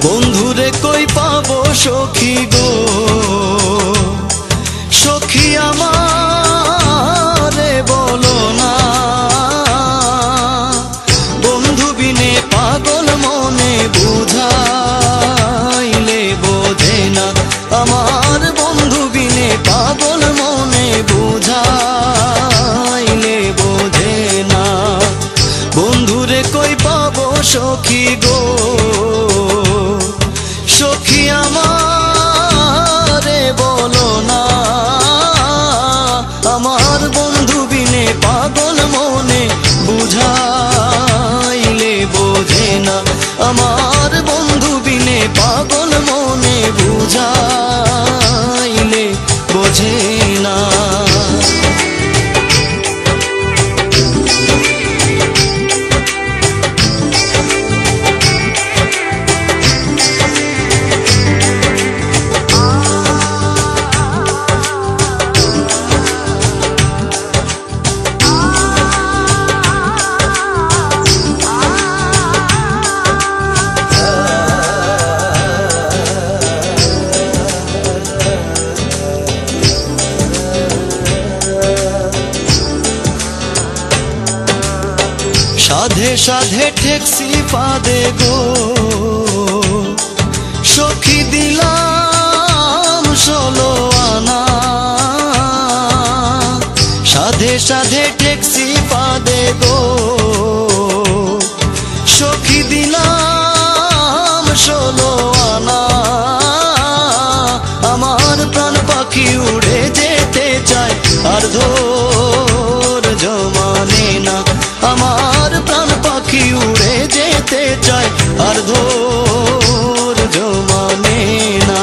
বন্ধুরে কই পাবো সখী গো, সখী আমারে বলো না। বন্ধু বিনে পাগল মনে বুঝাইলে বোঝে না, আমার বন্ধু বিনে পাগল মনে বুঝাইলে বোঝে না। বন্ধুরে কই পাবো সখী গো, সখী আমারে বলো না। আমার বন্ধু বিনে পাগল মনে বুঝাইলে বোঝে না, আমার বন্ধু বিনে পাগল মনে বুঝাইলে বোঝে না। সাধে সাধে ঠেকছি পাদে গো, সখী দিলাম 16 আনা। সাধে সাধে ঠেকছি পাদে গো, সখী দিলাম 16 আনা। আমার প্রাণ পাখি উড়ে যেতে চায় আর ধৈর্য মানে না, আমার প্রাণ পাখি উড়ে যেতে চায় আর ধৈর্য মানে না।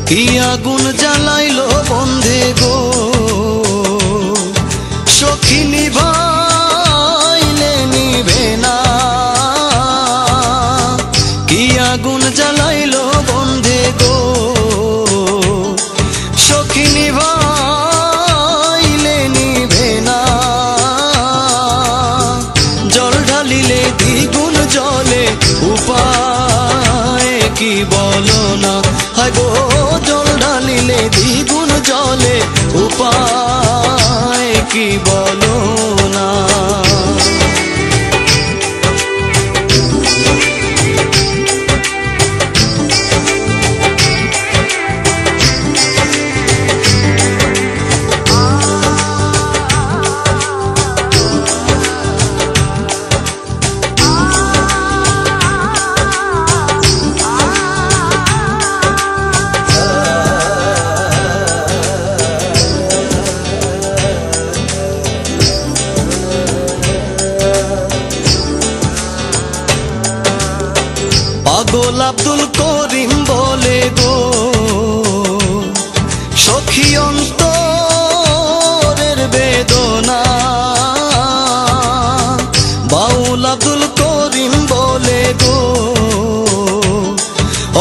কি আগুন জ্বালাইলো বন্ধে গো, সখী নিভাইলে নিভে না। কি আগুন জ্বালাইলো বন্ধে গো, সখী নিভাইলে নিভে না। জল ঢালিলে দ্বিগুণ জলে উপায় কি বলো না। হায় গো জল ঢালিলে দ্বিগুণ জলে উপায় কি বলো না। পাগল আব্দুল করিম বলে গো, সখী অন্তরের বেদনা। বাউল আব্দুল করিম বলে গো,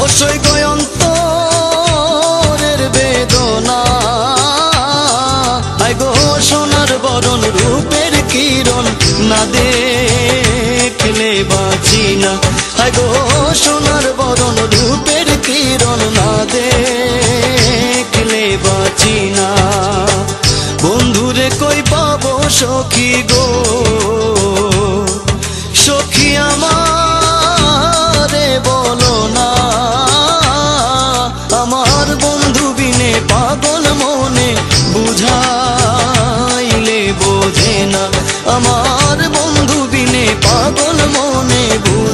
অসই গো অন্তরের বেদনা। আই গো সোনার বরণ রূপের কিরণ না দেখলে বাঁচি না। হায় গো সোনার বরণ রূপের কিরণ না দেখলে বাঁচি না। বন্ধুরে কই পাবো সখী গো, সখী আমারে বলো না। আমার বন্ধু বিনে পাগল মনে বুঝাইলে বোঝে না, আমার বন্ধু বিনে পাগল মনে বুঝ